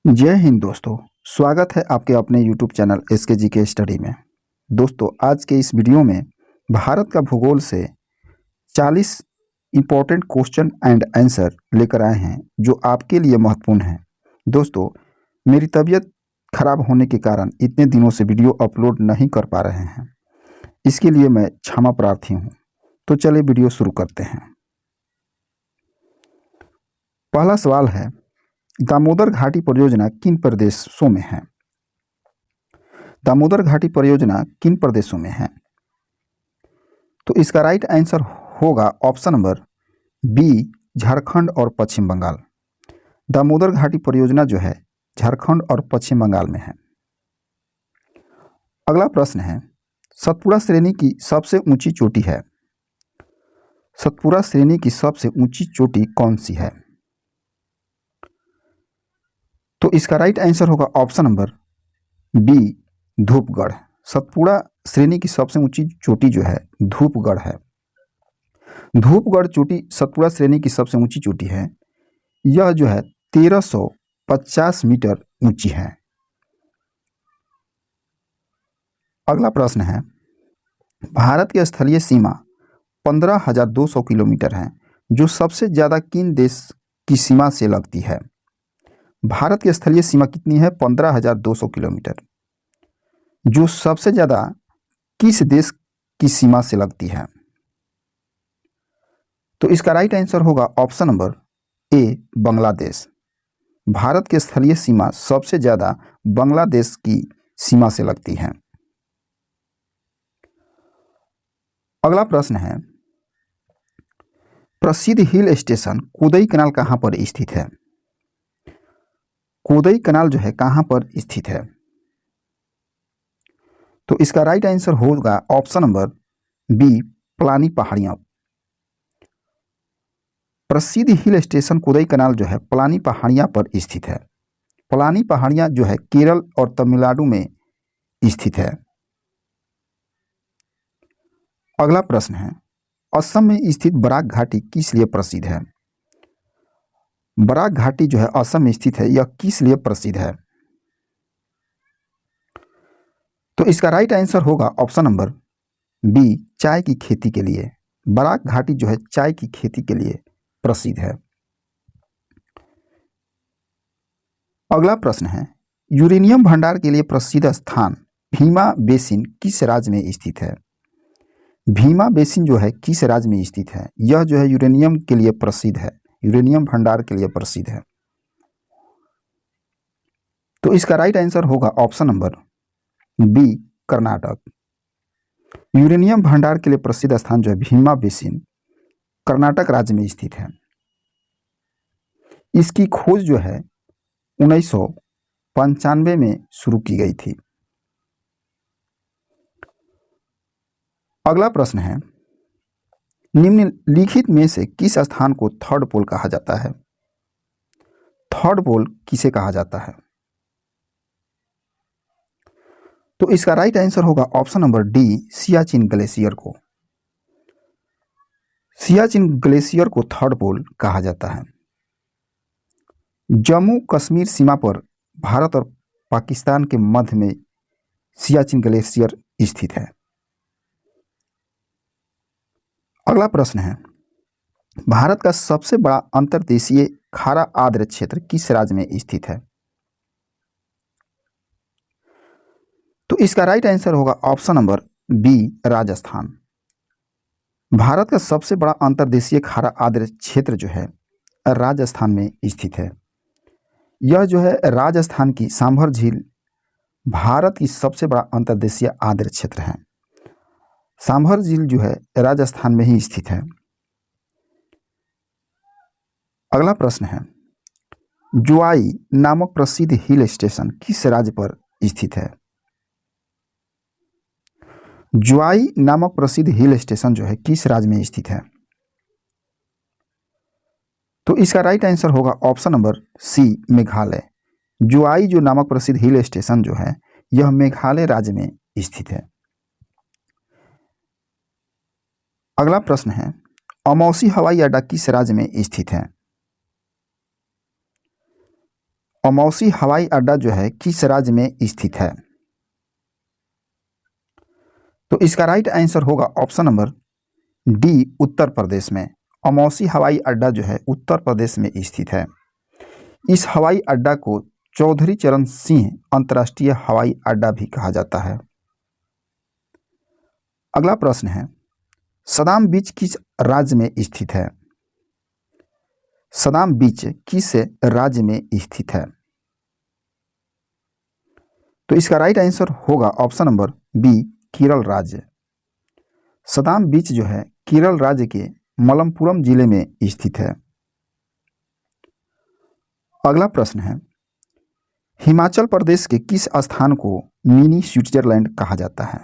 जय हिंद दोस्तों। स्वागत है आपके अपने YouTube channel SK GK study में। दोस्तों, आज के इस वीडियो में भारत का भूगोल से 40 इम्पोर्टेंट क्वेश्चन एंड आंसर लेकर आए हैं जो आपके लिए महत्वपूर्ण हैं। दोस्तों, मेरी तबीयत खराब होने के कारण इतने दिनों से वीडियो अपलोड नहीं कर पा रहे हैं, इसके लिए मैं क्षमा प्रार्थी हूँ। तो चलिए वीडियो शुरू करते हैं। पहला सवाल है, दामोदर घाटी परियोजना किन प्रदेशों में है? दामोदर घाटी परियोजना किन प्रदेशों में है? तो इसका राइट आंसर होगा ऑप्शन नंबर बी, झारखंड और पश्चिम बंगाल। दामोदर घाटी परियोजना जो है झारखंड और पश्चिम बंगाल में है। अगला प्रश्न है, सतपुड़ा श्रेणी की सबसे ऊंची चोटी है। सतपुड़ा श्रेणी की सबसे ऊंची चोटी कौन सी है? तो इसका राइट आंसर होगा option number B, Dhupgarh. Satpura श्रेणी की सबसे ऊंची चोटी जो है धूपगढ़ है। धूपगढ़ चोटी सतपुड़ा श्रेणी की सबसे ऊंची चोटी है। यह जो है 1350 मीटर ऊंची है। अगला प्रश्न है, भारत की स्थलीय सीमा 15,200 किलोमीटर है, जो सबसे ज़्यादा किन देश की सीमा से लगती है? भारत की स्थलीय सीमा कितनी है? 15,200 किलोमीटर, जो सबसे ज़्यादा किस देश की सीमा से लगती है? तो इसका राइट आंसर होगा option number A, Bangladesh. Bharat की स्थलीय सीमा सबसे ज़्यादा बांग्लादेश की सीमा से लगती है। अगला प्रश्न है, प्रसिद्ध हिल स्टेशन कोदई कनाल कहाँ पर स्थित है? कोदई कनाल जो है कहाँ पर स्थित है? तो इसका राइट आंसर होगा ऑप्शन नंबर बी, पलानी पहाड़ियाँ। प्रसिद्ध हिल स्टेशन कोदई कनाल जो है पलानी पहाड़ियाँ पर स्थित है। पलानी पहाड़ियाँ जो है केरल और तमिलनाडु में स्थित है। अगला प्रश्न है, असम में स्थित बराक घाटी किस लिए प्रसिद्ध है? बराक घाटी जो है असम में स्थित है, यह किस लिए प्रसिद्ध है? तो इसका राइट आंसर होगा ऑप्शन नंबर बी, चाय की खेती के लिए। बराक घाटी जो है चाय की खेती के लिए प्रसिद्ध है। अगला प्रश्न है, यूरेनियम भंडार के लिए प्रसिद्ध स्थान भीमा बेसिन किस राज्य में स्थित है? भीमा बेसिन जो है किस राज्य में स्थित है? यह जो है यूरेनियम के लिए प्रसिद्ध है, यूरेनियम भंडार के लिए प्रसिद्ध है। तो इसका राइट आंसर होगा option number B, Karnataka. Uranium भंडार के लिए प्रसिद्ध स्थान जो है भीमा बेसिन कर्नाटक राज्य में स्थित है। इसकी खोज जो है 1995 में शुरू की गई थी। अगला प्रश्न है, निम्नलिखित में से किस स्थान को थर्ड पोल कहा जाता है? थर्ड पोल किसे कहा जाता है? तो इसका राइट आंसर होगा option number D, Siachen glacier को। सियाचिन ग्लेशियर को थर्ड पोल कहा जाता है। जम्मू कश्मीर सीमा पर भारत और पाकिस्तान के मध्य में सियाचिन ग्लेशियर स्थित है। अगला प्रश्न है, भारत का सबसे बड़ा अंतर्देशीय खारा आर्द्र क्षेत्र किस राज्य में स्थित है? तो इसका राइट आंसर होगा option number B, Rajasthan. Bharat का सबसे बड़ा अंतर्देशीय खारा आर्द्र क्षेत्र जो है राजस्थान में स्थित है। यह जो है राजस्थान की सांभर झील भारत की सबसे बड़ा अंतर्देशीय आर्द्र क्षेत्र है। सांभर झील जो है राजस्थान में ही स्थित है। अगला प्रश्न है, जुआई नामक प्रसिद्ध हिल स्टेशन किस राज्य पर स्थित है? जुआई नामक प्रसिद्ध हिल स्टेशन जो है किस राज्य में स्थित है? तो इसका राइट आंसर होगा ऑप्शन नंबर सी, मेघालय। जुआई जो नामक प्रसिद्ध हिल स्टेशन जो है यह मेघालय राज्य में स्थित है। अगला प्रश्न है, अमौसी हवाई अड्डा किस राज्य में स्थित है? अमौसी हवाई अड्डा जो है किस राज्य में स्थित है? तो इसका राइट आंसर होगा option number D, Uttar Pradesh में। अमौसी हवाई अड्डा जो है उत्तर प्रदेश में स्थित है। इस हवाई अड्डा को चौधरी चरण सिंह अंतर्राष्ट्रीय हवाई अड्डा भी कहा जाता है। अगला प्रश्न है, सदाम बीच किस राज्य में स्थित है? सदाम बीच किस राज्य में स्थित है? तो इसका राइट आंसर होगा ऑप्शन नंबर बी, केरल राज्य। सदाम बीच जो है केरल राज्य के मलप्पुरम जिले में स्थित है। अगला प्रश्न है, हिमाचल प्रदेश के किस स्थान को मिनी स्विट्जरलैंड कहा जाता है?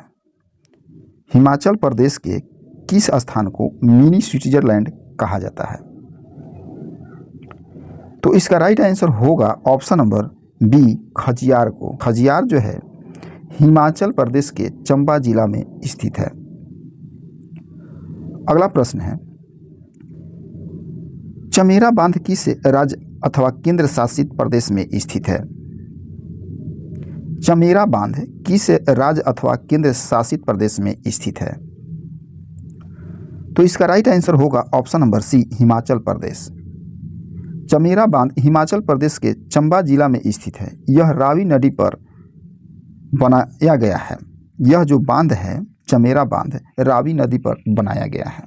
हिमाचल प्रदेश के किस स्थान को मिनी स्विट्जरलैंड कहा जाता है? तो इसका राइट आंसर होगा ऑप्शन नंबर बी, खजियार को। खजियार जो है हिमाचल प्रदेश के चंबा जिला में स्थित है। अगला प्रश्न है, चमेरा बांध किस राज्य अथवा केंद्र शासित प्रदेश में स्थित है? चमेरा बांध किस राज्य अथवा केंद्र शासित प्रदेश में स्थित है? तो इसका राइट आंसर होगा ऑप्शन नंबर सी, हिमाचल प्रदेश। चमेरा बांध हिमाचल प्रदेश के चंबा जिला में स्थित है। यह रावी नदी पर बनाया गया है। यह जो बांध है चमेरा बांध रावी नदी पर बनाया गया है।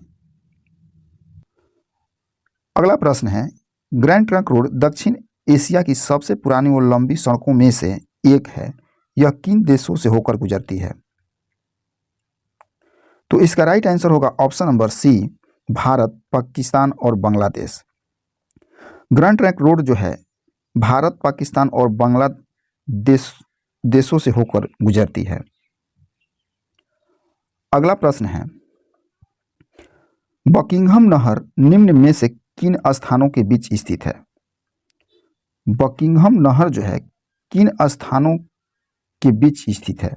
अगला प्रश्न है, ग्रैंड ट्रंक रोड दक्षिण एशिया की सबसे पुरानी और लंबी सड़कों में से एक है। यह किन देशों से होकर गुजरती है? तो इसका राइट आंसर होगा option number C, Bharat, Pakistan और बांग्लादेश। ग्रैंड ट्रंक रोड जो है भारत, पाकिस्तान और बांग्लादेश देशों से होकर गुजरती है। अगला प्रश्न है, बकिंघम नहर निम्न में से किन स्थानों के बीच स्थित है? बकिंघम नहर जो है किन स्थानों के बीच स्थित है?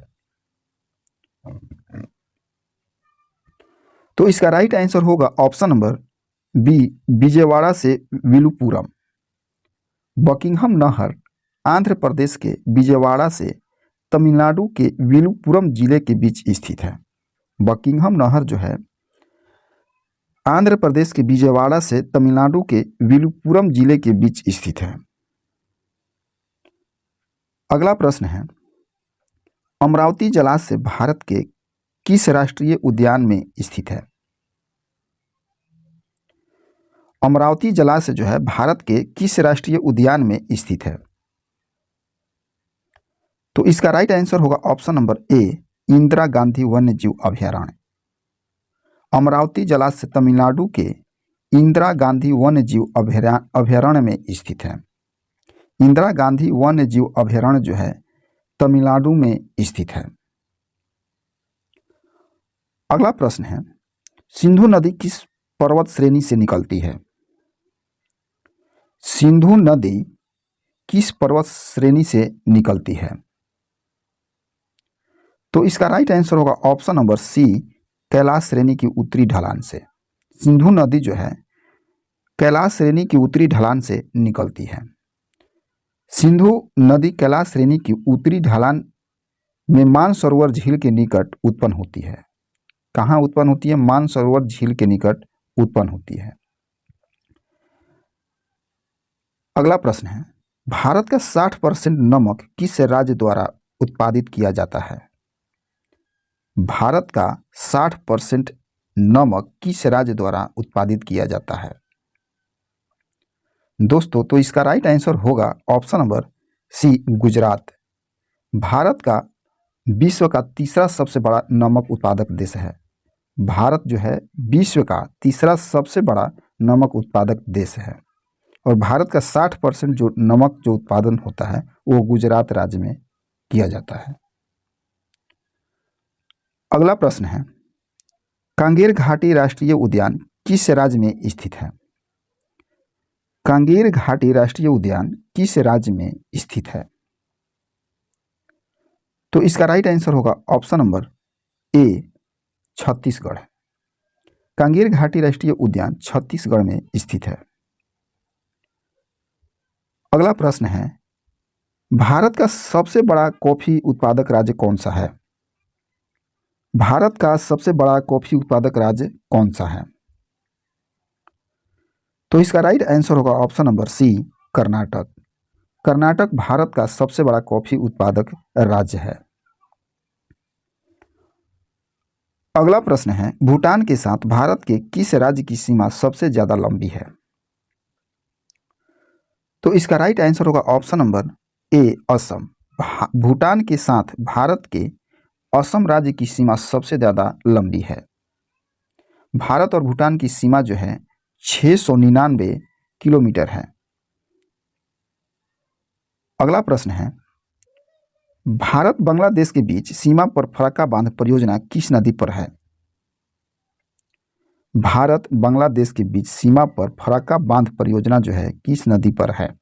तो इसका राइट आंसर होगा ऑप्शन नंबर बी, विजयवाड़ा से विलुपुरम। बकिंघम नहर आंध्र प्रदेश के विजयवाड़ा से तमिलनाडु के विलुपुरम जिले के बीच स्थित है। बकिंघम नहर जो है आंध्र प्रदेश के विजयवाड़ा से तमिलनाडु के विलुपुरम जिले के बीच स्थित है। अगला प्रश्न है, अमरावती जलाशय भारत के किस राष्ट्रीय उद्यान में स्थित है? अमरावती जलाशय जो है भारत के किस राष्ट्रीय उद्यान में स्थित है? तो इसका राइट आंसर होगा option number A, Indira Gandhi वन्य जीव अभयारण्य। अमरावती जलाशय तमिलनाडु के इंदिरा गांधी वन्य जीव अभयारण्य में स्थित है। इंदिरा गांधी वन्य जीव अभयारण्य जो है तमिलनाडु में स्थित है। अगला प्रश्न है, सिंधु नदी किस पर्वत श्रेणी से निकलती है? सिंधु नदी किस पर्वत श्रेणी से निकलती है? तो इसका राइट आंसर होगा ऑप्शन नंबर सी, कैलाश श्रेणी की उत्तरी ढलान से। सिंधु नदी जो है कैलाश श्रेणी की उत्तरी ढलान से निकलती है। सिंधु नदी कैलाश श्रेणी की उत्तरी ढलान में मानसरोवर झील के निकट उत्पन्न होती है। कहाँ उत्पन्न होती है? मानसरोवर झील के निकट उत्पन्न होती है। अगला प्रश्न है, भारत का 60% नमक किस राज्य द्वारा उत्पादित किया जाता है? भारत का 60% नमक किस राज्य द्वारा उत्पादित किया जाता है? दोस्तों, तो इसका राइट आंसर होगा option number C, Gujarat. Bharat का विश्व का तीसरा सबसे बड़ा नमक उत्पादक देश है। भारत जो है विश्व का तीसरा सबसे बड़ा नमक उत्पादक देश है और भारत का 60% जो नमक जो उत्पादन होता है वो गुजरात राज्य में किया जाता है। अगला प्रश्न है, कांगेर घाटी राष्ट्रीय उद्यान किस राज्य में स्थित है? कांगेर घाटी राष्ट्रीय उद्यान किस राज्य में स्थित है? तो इसका राइट आंसर होगा option number A, Chhattisgarh. Kanger घाटी राष्ट्रीय उद्यान छत्तीसगढ़ में स्थित है। अगला प्रश्न है, भारत का सबसे बड़ा कॉफी उत्पादक राज्य कौन सा है? भारत का सबसे बड़ा कॉफी उत्पादक राज्य कौन सा है? तो इसका राइट आंसर होगा option number C, Karnataka. Karnataka Bharat का सबसे बड़ा कॉफी उत्पादक राज्य है। अगला प्रश्न है, भूटान के साथ भारत के किस राज्य की सीमा सबसे ज्यादा लंबी है? तो इसका राइट आंसर होगा option number A, Assam. Bhutan के साथ भारत के असम राज्य की सीमा सबसे ज्यादा लंबी है। भारत और भूटान की सीमा जो है 699 किलोमीटर है। अगला प्रश्न है, भारत बांग्लादेश के बीच सीमा पर फरक्का बांध परियोजना किस नदी पर है? भारत बांग्लादेश के बीच सीमा पर फरक्का बांध परियोजना जो है किस नदी पर है?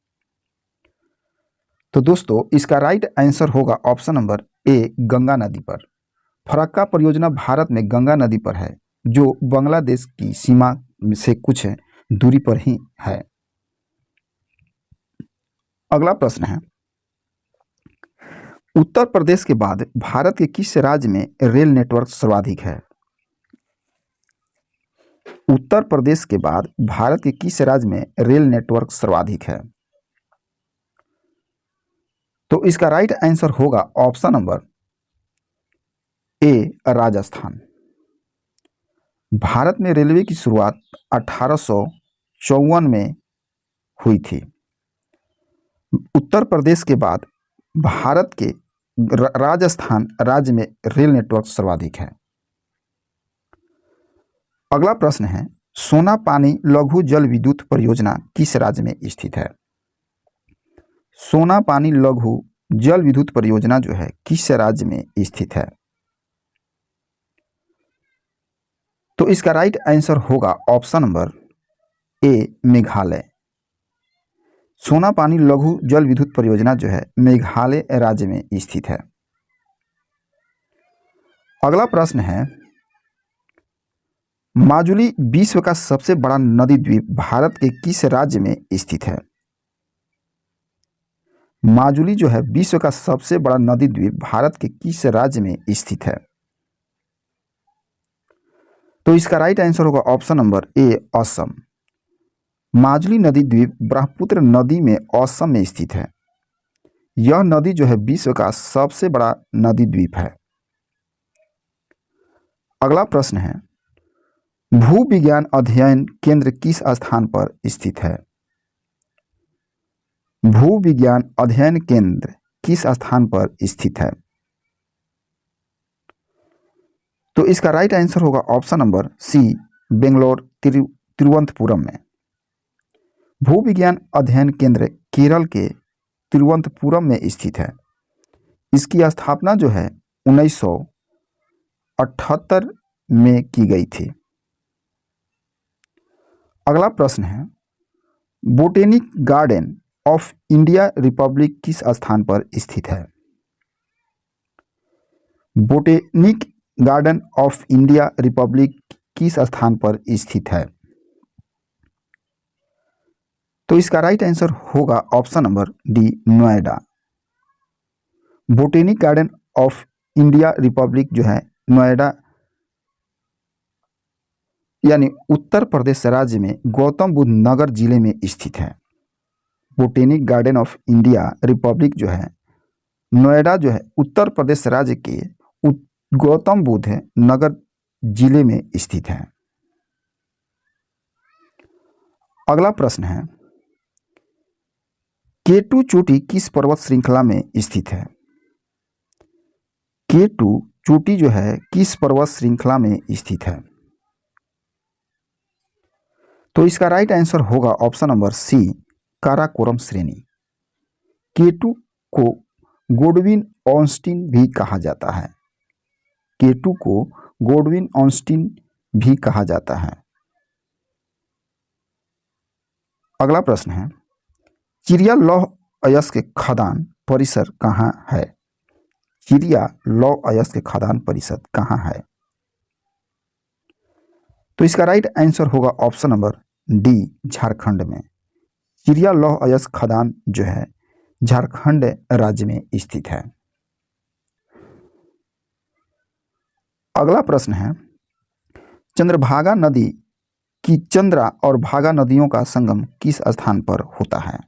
तो दोस्तों इसका राइट आंसर होगा ऑप्शन नंबर ए, गंगा नदी पर। फरक्का परियोजना भारत में गंगा नदी पर है, जो बांग्लादेश की सीमा से कुछ दूरी पर ही है। अगला प्रश्न है, उत्तर प्रदेश के बाद भारत के किस राज्य में रेल नेटवर्क सर्वाधिक है? उत्तर प्रदेश के बाद भारत के किस राज्य में रेल नेटवर्क सर्वाधिक है? तो इसका राइट आंसर होगा option number A, Rajasthan. Bharat में रेलवे की शुरुआत 1854 में हुई थी। उत्तर प्रदेश के बाद भारत के राजस्थान राज्य में रेल नेटवर्क सर्वाधिक है। अगला प्रश्न है, सोना पानी लघु जल विद्युत परियोजना किस राज्य में स्थित है? सोना पानी लघु जल विद्युत परियोजना जो है किस राज्य में स्थित है? तो इसका राइट आंसर होगा ऑप्शन नंबर ए, मेघालय। सोना पानी लघु जल विद्युत परियोजना जो है मेघालय राज्य में स्थित है। अगला प्रश्न है, माजुली विश्व का सबसे बड़ा नदी द्वीप भारत के किस राज्य में स्थित है? माजुली जो है विश्व का सबसे बड़ा नदी द्वीप भारत के किस राज्य में स्थित है? तो इसका राइट आंसर होगा option number A, Assam. Majuli नदी द्वीप ब्रह्मपुत्र नदी में असम में स्थित है। यह नदी जो है विश्व का सबसे बड़ा नदी द्वीप है। अगला प्रश्न है, भू विज्ञान अध्ययन केंद्र किस स्थान पर स्थित है? भू विज्ञान अध्ययन केंद्र किस स्थान पर स्थित है? तो इसका राइट आंसर होगा option number C, Bangalore Thiruvananthapuram में। भू विज्ञान अध्ययन केंद्र केरल के तिरुवनंतपुरम में स्थित है। इसकी स्थापना जो है 1978 में की गई थी। अगला प्रश्न है, botanic garden of India Republic किस स्थान पर स्थित है? Botanic garden of India Republic किस स्थान पर स्थित है? तो इसका राइट आंसर होगा option number D, Noida. Botanic garden of India Republic जो है नोएडा यानी उत्तर प्रदेश राज्य में गौतम बुद्ध नगर जिले में स्थित है। Botanic garden of India Republic जो है नोएडा जो है उत्तर प्रदेश राज्य के गौतम बुद्ध नगर जिले में स्थित है। अगला प्रश्न है, केटू चोटी किस पर्वत श्रृंखला में स्थित है? केटू चोटी जो है किस पर्वत श्रृंखला में स्थित है? तो इसका राइट आंसर होगा ऑप्शन नंबर सी, काराकोरम श्रेणी। केटू को गोडविन ऑस्टिन भी कहा जाता है। केटू को गोडविन ऑस्टिन भी कहा जाता है। अगला प्रश्न है, चिड़िया लौह अयस्क खदान परिसर कहाँ है? चिड़िया लौह अयस्क खदान परिसर कहाँ है? तो इसका राइट आंसर होगा ऑप्शन नंबर डी, झारखंड में। चिड़िया लौह अयस्क खदान जो है झारखंड राज्य में स्थित है। अगला प्रश्न है, चंद्रभागा नदी की चंद्रा और भागा नदियों का संगम किस स्थान पर होता है?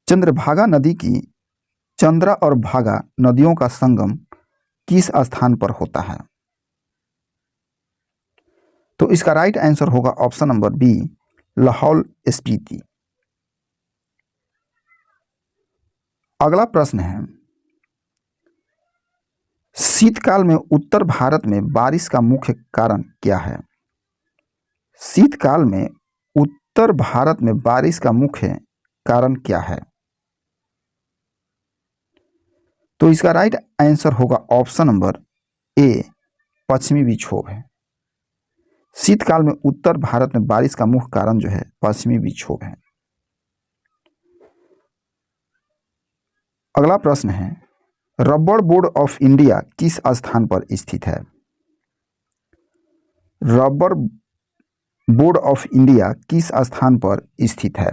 चंद्रभागा नदी की चंद्रा और भागा नदियों का संगम किस स्थान पर होता है? तो इसका राइट आंसर होगा option number B, Lahaul Spiti. अगला प्रश्न है, शीतकाल में उत्तर भारत में बारिश का मुख्य कारण क्या है? शीतकाल में उत्तर भारत में बारिश का मुख्य कारण क्या है? तो इसका राइट आंसर होगा ऑप्शन नंबर ए, पश्चिमी विक्षोभ है। शीतकाल में उत्तर भारत में बारिश का मुख्य कारण जो है पश्चिमी विक्षोभ है। अगला प्रश्न है, रबर बोर्ड ऑफ इंडिया किस स्थान पर स्थित है? रबर बोर्ड ऑफ इंडिया किस स्थान पर स्थित है?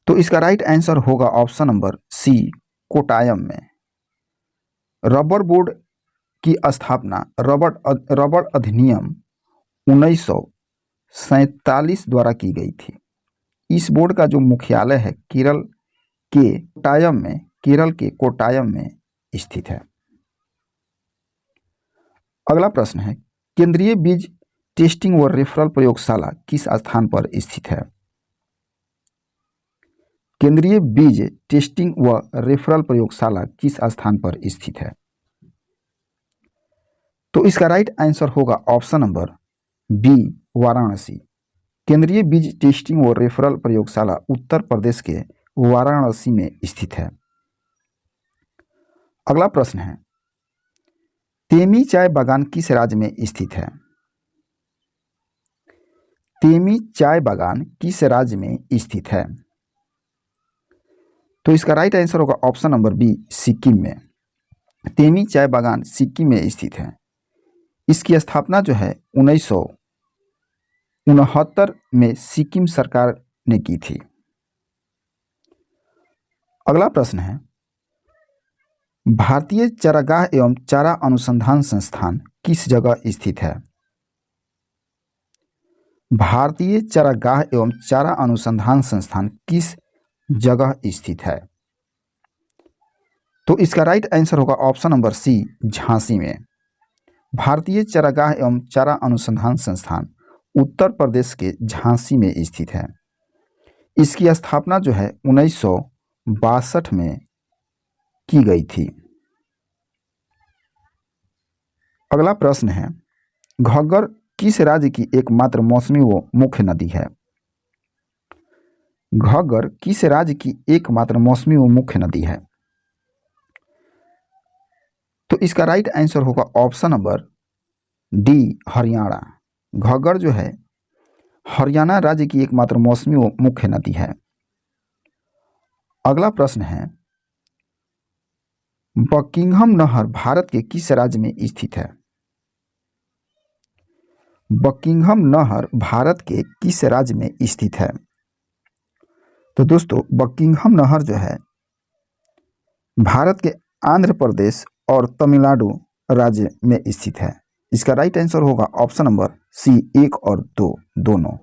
तो इसका राइट आंसर होगा ऑप्शन नंबर सी, कोटायम में। रबर बोर्ड की स्थापना रबर अधिनियम 1947 द्वारा की गई थी। इस बोर्ड का जो मुख्यालय है केरल के कोटायम में स्थित है। अगला प्रश्न है, केंद्रीय बीज टेस्टिंग व रेफरल प्रयोगशाला किस स्थान पर स्थित है? केंद्रीय बीज टेस्टिंग व रेफरल प्रयोगशाला किस स्थान पर स्थित है? तो इसका राइट आंसर होगा ऑप्शन नंबर बी, वाराणसी। केंद्रीय बीज टेस्टिंग व रेफरल प्रयोगशाला उत्तर प्रदेश के वाराणसी में स्थित है। अगला प्रश्न है, तेमी चाय बागान किस राज्य में स्थित है? तेमी चाय बागान किस राज्य में स्थित है? तो इसका राइट आंसर होगा ऑप्शन नंबर बी, सिक्किम में। तेमी चाय बागान सिक्किम में स्थित है। इसकी स्थापना जो है 1969 में सिक्किम सरकार ने की थी। अगला प्रश्न है, भारतीय चारागाह एवं चारा अनुसंधान संस्थान किस जगह स्थित है? भारतीय चारागाह एवं चारा अनुसंधान संस्थान किस जगह स्थित है? तो इसका राइट आंसर होगा ऑप्शन नंबर सी, झांसी में। भारतीय चारागाह एवं चारा अनुसंधान संस्थान उत्तर प्रदेश के झांसी में स्थित है। इसकी स्थापना जो है 1962 में की गई थी। अगला प्रश्न है, घग्गर किस राज्य की एकमात्र मौसमी व मुख्य नदी है? घग्गर किस राज्य की एकमात्र मौसमी व मुख्य नदी है? तो इसका राइट आंसर होगा option number D, Haryana. Ghaggar जो है हरियाणा राज्य की एकमात्र मौसमी व मुख्य नदी है। अगला प्रश्न है, बकिंघम नहर भारत के किस राज्य में स्थित है? बकिंघम नहर भारत के किस राज्य में स्थित है? तो दोस्तों, बकिंघम नहर जो है भारत के आंध्र प्रदेश और तमिलनाडु राज्य में स्थित है। इसका राइट आंसर होगा ऑप्शन नंबर सी, 1 और 2 दोनों।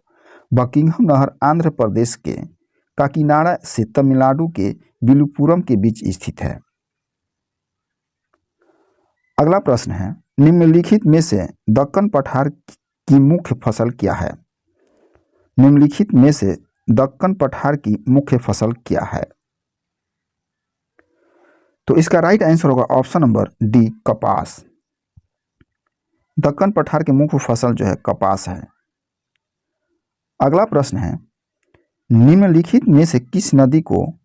बकिंघम नहर आंध्र प्रदेश के काकीनाडा से तमिलनाडु के विलुपुरम के बीच स्थित है। अगला प्रश्न है, निम्नलिखित में से दक्कन पठार की मुख्य फसल क्या है? निम्नलिखित में से दक्कन पठार की मुख्य फसल क्या है? तो इसका राइट आंसर होगा ऑप्शन नंबर डी, कपास। दक्कन पठार की मुख्य फसल जो है कपास है। अगला प्रश्न है, निम्नलिखित में से किस नदी को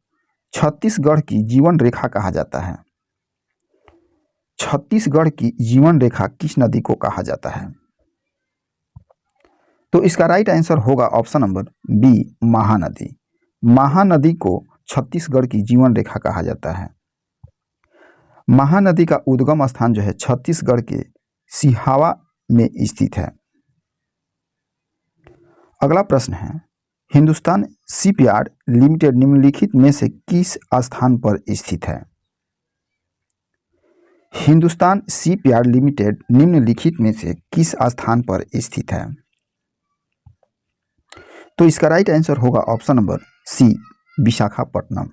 छत्तीसगढ़ की जीवन रेखा कहा जाता है? छत्तीसगढ़ की जीवन रेखा किस नदी को कहा जाता है? तो इसका राइट आंसर होगा option number B, Mahanadi. Mahanadi को छत्तीसगढ़ की जीवन रेखा कहा जाता है। महानदी का उद्गम स्थान जो है छत्तीसगढ़ के सिहावा में स्थित है। अगला प्रश्न है, हिंदुस्तान शिपयार्ड लिमिटेड निम्नलिखित में से किस स्थान पर स्थित है? हिंदुस्तान शिपयार्ड लिमिटेड निम्नलिखित में से किस स्थान पर स्थित है? तो इसका राइट आंसर होगा option number C, Visakhapatnam.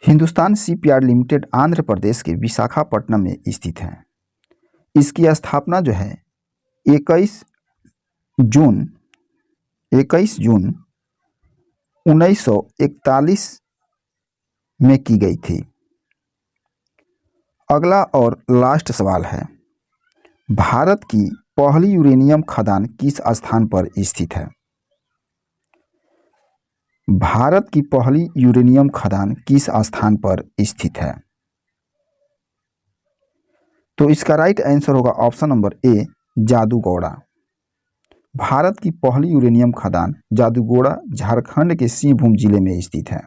Hindustan shipyard limited Andhra Pradesh के विशाखापट्टनम में स्थित है। इसकी स्थापना जो है 21 जून 1941 में की गई थी। अगला और लास्ट सवाल है, भारत की पहली यूरेनियम खदान किस स्थान पर स्थित है? भारत की पहली यूरेनियम खदान किस स्थान पर स्थित है? तो इसका राइट आंसर होगा option number A, Jaduguda. Bharat की पहली यूरेनियम खदान जादूगोड़ा झारखंड के सिंहभूम जिले में स्थित है।